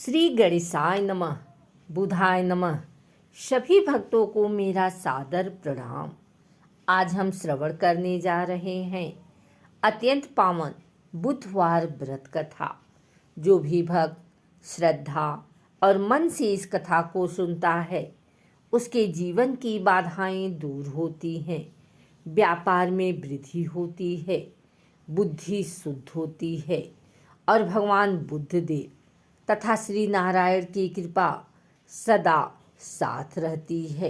श्री गणेशाय नमः। बुधाय नमः। सभी भक्तों को मेरा सादर प्रणाम। आज हम श्रवण करने जा रहे हैं अत्यंत पावन बुधवार व्रत कथा। जो भी भक्त श्रद्धा और मन से इस कथा को सुनता है उसके जीवन की बाधाएं दूर होती हैं, व्यापार में वृद्धि होती है, बुद्धि शुद्ध होती है और भगवान बुद्ध देव तथा श्री नारायण की कृपा सदा साथ रहती है।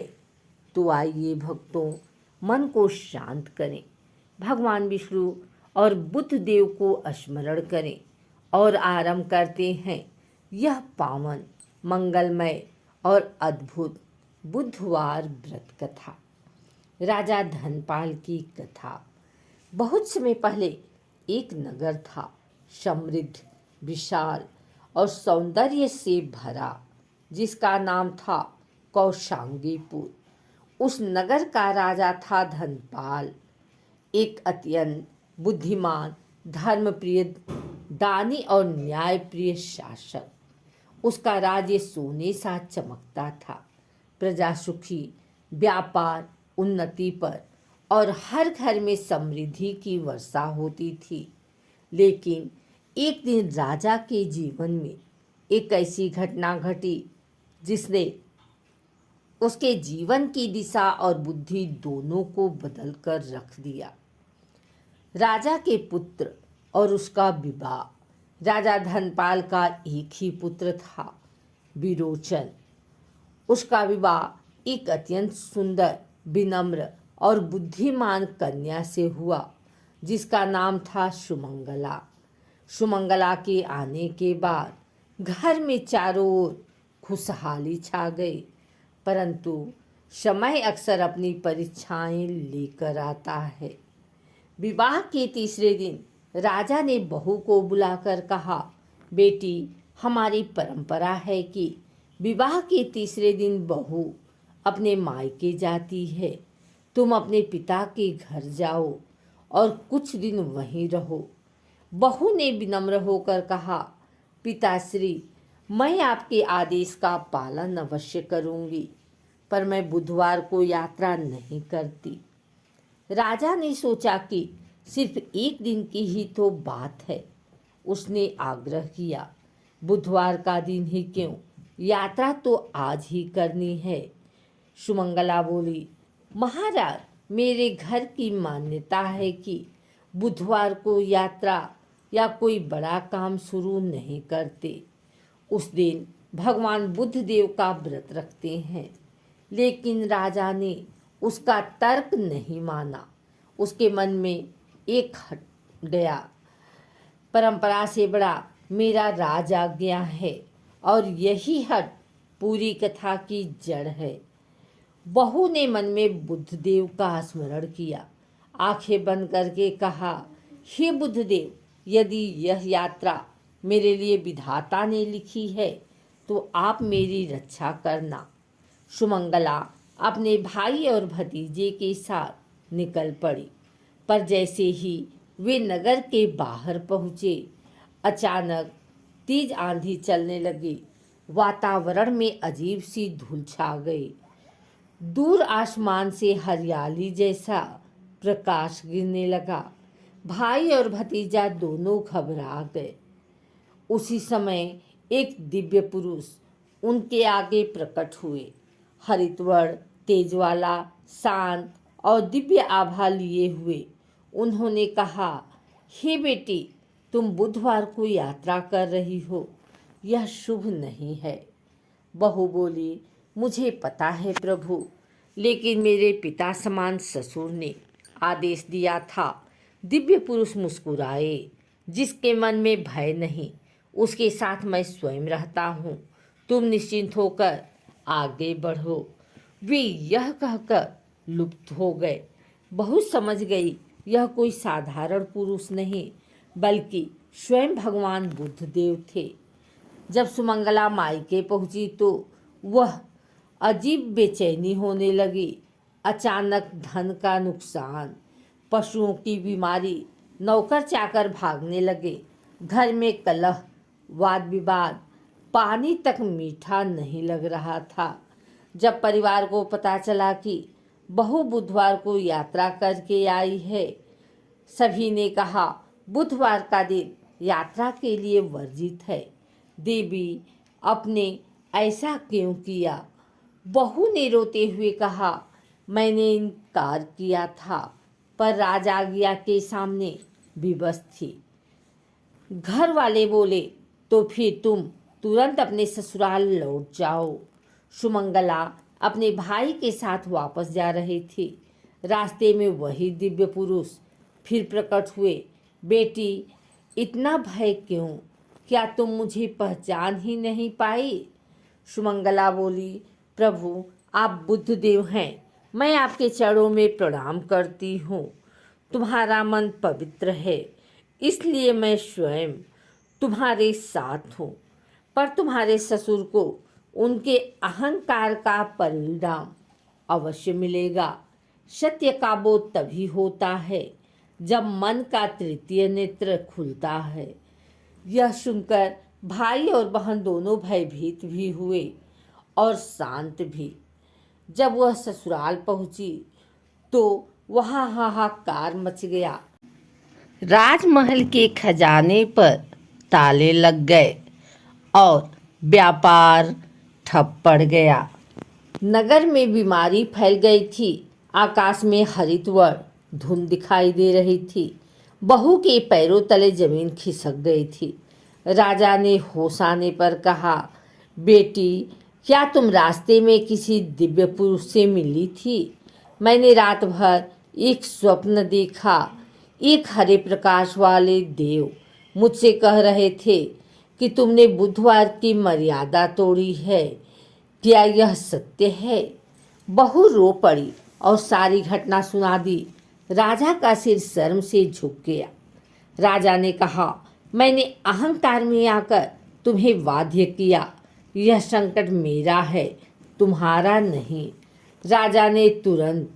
तो आइए भक्तों, मन को शांत करें, भगवान विष्णु और बुद्ध देव को स्मरण करें और आरंभ करते हैं यह पावन मंगलमय और अद्भुत बुधवार व्रत कथा। राजा धनपाल की कथा। बहुत समय पहले एक नगर था, समृद्ध, विशाल और सौंदर्य से भरा, जिसका नाम था कौशांगीपुर। उस नगर का राजा था धनपाल, एक अत्यंत बुद्धिमान, धर्मप्रिय, दानी और न्यायप्रिय शासक। उसका राज्य सोने सा चमकता था। प्रजा सुखी, व्यापार उन्नति पर और हर घर में समृद्धि की वर्षा होती थी। लेकिन एक दिन राजा के जीवन में एक ऐसी घटना घटी जिसने उसके जीवन की दिशा और बुद्धि दोनों को बदल कर रख दिया। राजा के पुत्र और उसका विवाह। राजा धनपाल का एक ही पुत्र था, विरोचन। उसका विवाह एक अत्यंत सुंदर, विनम्र और बुद्धिमान कन्या से हुआ, जिसका नाम था सुमंगला। सुमंगला के आने के बाद घर में चारों ओर खुशहाली छा गई, परंतु समय अक्सर अपनी परीक्षाएं लेकर आता है। विवाह के तीसरे दिन राजा ने बहू को बुलाकर कहा, बेटी, हमारी परंपरा है कि विवाह के तीसरे दिन बहू अपने मायके जाती है। तुम अपने पिता के घर जाओ और कुछ दिन वहीं रहो। बहू ने विनम्र होकर कहा, पिताश्री, मैं आपके आदेश का पालन अवश्य करूंगी, पर मैं बुधवार को यात्रा नहीं करती। राजा ने सोचा कि सिर्फ एक दिन की ही तो बात है। उसने आग्रह किया, बुधवार का दिन ही क्यों, यात्रा तो आज ही करनी है। सुमंगला बोली, महाराज, मेरे घर की मान्यता है कि बुधवार को यात्रा या कोई बड़ा काम शुरू नहीं करते। उस दिन भगवान बुद्ध देव का व्रत रखते हैं। लेकिन राजा ने उसका तर्क नहीं माना। उसके मन में एक हट गया, परंपरा से बड़ा मेरा राज आज्ञा है, और यही हट पूरी कथा की जड़ है। बहू ने मन में बुद्ध देव का स्मरण किया, आंखें बंद करके कहा, हे बुद्ध देव, यदि यह यात्रा मेरे लिए विधाता ने लिखी है तो आप मेरी रक्षा करना। सुमंगला अपने भाई और भतीजे के साथ निकल पड़ी, पर जैसे ही वे नगर के बाहर पहुँचे, अचानक तेज आंधी चलने लगी। वातावरण में अजीब सी धूल छा गई। दूर आसमान से हरियाली जैसा प्रकाश गिरने लगा। भाई और भतीजा दोनों घबरा गए। उसी समय एक दिव्य पुरुष उनके आगे प्रकट हुए। हरित वर्ण, तेजवाला, शांत और दिव्य आभा लिए हुए उन्होंने कहा, हे बेटी, तुम बुधवार को यात्रा कर रही हो, यह शुभ नहीं है। बहू बोली, मुझे पता है प्रभु, लेकिन मेरे पिता समान ससुर ने आदेश दिया था। दिव्य पुरुष मुस्कुराए, जिसके मन में भय नहीं, उसके साथ मैं स्वयं रहता हूँ। तुम निश्चिंत होकर आगे बढ़ो। वे यह कहकर लुप्त हो गए। बहू समझ गई यह कोई साधारण पुरुष नहीं, बल्कि स्वयं भगवान बुद्ध देव थे। जब सुमंगला मायके पहुंची तो वह अजीब बेचैनी होने लगी। अचानक धन का नुकसान, पशुओं की बीमारी, नौकर चाकर भागने लगे। घर में कलह, वाद विवाद, पानी तक मीठा नहीं लग रहा था। जब परिवार को पता चला कि बहू बुधवार को यात्रा करके आई है, सभी ने कहा बुधवार का दिन यात्रा के लिए वर्जित है। देवी आपने ऐसा क्यों किया? बहू ने रोते हुए कहा, मैंने इनकार किया था पर राज आज्ञा के सामने विवश थी। घर वाले बोले, तो फिर तुम तुरंत अपने ससुराल लौट जाओ। सुमंगला अपने भाई के साथ वापस जा रही थी। रास्ते में वही दिव्य पुरुष फिर प्रकट हुए। बेटी, इतना भय क्यों? क्या तुम मुझे पहचान ही नहीं पाई? सुमंगला बोली, प्रभु आप बुद्धदेव हैं, मैं आपके चरणों में प्रणाम करती हूँ। तुम्हारा मन पवित्र है, इसलिए मैं स्वयं तुम्हारे साथ हूँ। पर तुम्हारे ससुर को उनके अहंकार का परिणाम अवश्य मिलेगा। सत्य का बोध तभी होता है जब मन का तृतीय नेत्र खुलता है। यह सुनकर भाई और बहन दोनों भयभीत भी हुए और शांत भी। जब वह ससुराल पहुंची तो वहाँ हाहाकार मच गया। राजमहल के खजाने पर ताले लग गए और व्यापार ठप पड़ गया। नगर में बीमारी फैल गई थी। आकाश में हरितवर्ण धुंध दिखाई दे रही थी। बहू के पैरों तले जमीन खिसक गई थी। राजा ने होश आने पर कहा, बेटी, क्या तुम रास्ते में किसी दिव्य पुरुष से मिली थी? मैंने रात भर एक स्वप्न देखा। एक हरे प्रकाश वाले देव मुझसे कह रहे थे कि तुमने बुधवार की मर्यादा तोड़ी है। क्या यह सत्य है? बहू रो पड़ी और सारी घटना सुना दी। राजा का सिर शर्म से झुक गया। राजा ने कहा, मैंने अहंकार में आकर तुम्हें बाध्य किया। यह संकट मेरा है, तुम्हारा नहीं। राजा ने तुरंत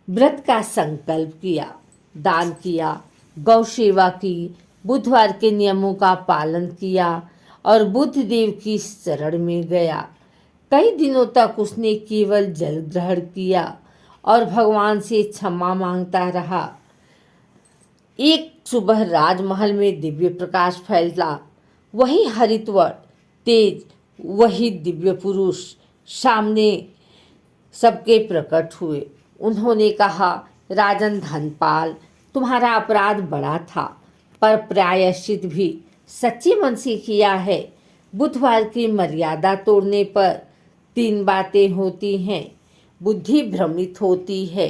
व्रत का संकल्प किया, दान किया, गौ सेवा की, बुधवार के नियमों का पालन किया और बुद्ध देव की शरण में गया। कई दिनों तक उसने केवल जल ग्रहण किया और भगवान से क्षमा मांगता रहा। एक सुबह राजमहल में दिव्य प्रकाश फैला। वही हरितवर्ण तेज, वही दिव्य पुरुष सामने सबके प्रकट हुए। उन्होंने कहा, राजन धनपाल, तुम्हारा अपराध बड़ा था पर प्रायश्चित भी सच्चे मन से किया है। बुधवार की मर्यादा तोड़ने पर 3 बातें होती हैं। बुद्धि भ्रमित होती है,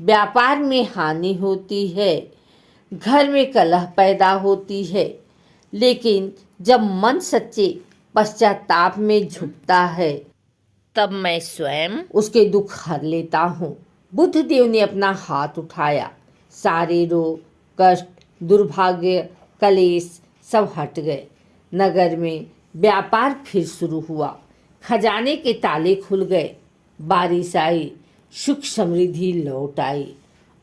व्यापार में हानि होती है, घर में कलह पैदा होती है। लेकिन जब मन सच्चे पश्चाताप में झुकता है तब मैं स्वयं उसके दुख हर लेता हूँ। बुद्ध देव ने अपना हाथ उठाया। सारे रोग, कष्ट, दुर्भाग्य, कलेश सब हट गए। नगर में व्यापार फिर शुरू हुआ। खजाने के ताले खुल गए। बारिश आई, सुख समृद्धि लौट आई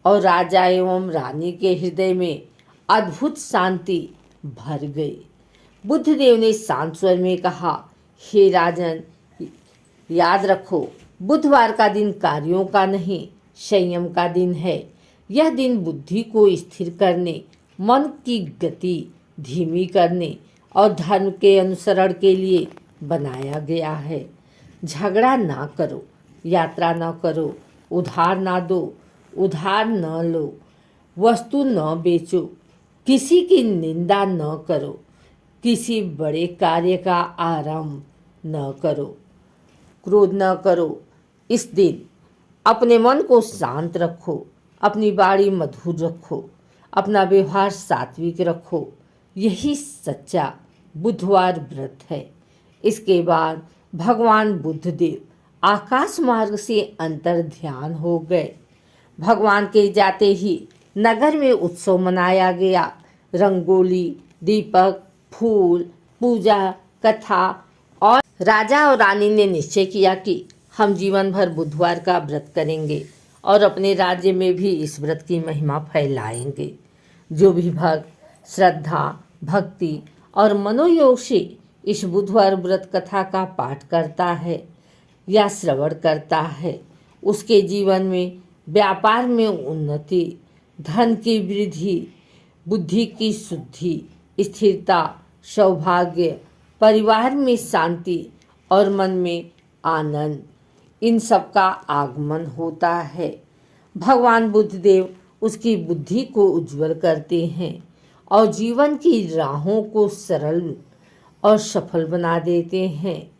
और राजा एवं रानी के हृदय में अद्भुत शांति भर गई। बुद्धदेव ने शांत स्वर में कहा, हे राजन, याद रखो, बुधवार का दिन कार्यों का नहीं, संयम का दिन है। यह दिन बुद्धि को स्थिर करने, मन की गति धीमी करने और धर्म के अनुसरण के लिए बनाया गया है। झगड़ा ना करो, यात्रा न करो, उधार ना दो, उधार न लो, वस्तु न बेचो, किसी की निंदा न करो, किसी बड़े कार्य का आरंभ न करो, क्रोध न करो। इस दिन अपने मन को शांत रखो, अपनी वाणी मधुर रखो, अपना व्यवहार सात्विक रखो। यही सच्चा बुधवार व्रत है। इसके बाद भगवान बुद्धदेव आकाश मार्ग से अंतर ध्यान हो गए। भगवान के जाते ही नगर में उत्सव मनाया गया। रंगोली, दीपक, फूल, पूजा, कथा और राजा और रानी ने निश्चय किया कि हम जीवन भर बुधवार का व्रत करेंगे और अपने राज्य में भी इस व्रत की महिमा फैलाएंगे। जो भी भक्त श्रद्धा, भक्ति और मनोयोग से इस बुधवार व्रत कथा का पाठ करता है या श्रवण करता है, उसके जीवन में व्यापार में उन्नति, धन की वृद्धि, बुद्धि की शुद्धि, स्थिरता, सौभाग्य, परिवार में शांति और मन में आनंद, इन सब का आगमन होता है। भगवान बुद्धदेव उसकी बुद्धि को उज्जवल करते हैं और जीवन की राहों को सरल और सफल बना देते हैं।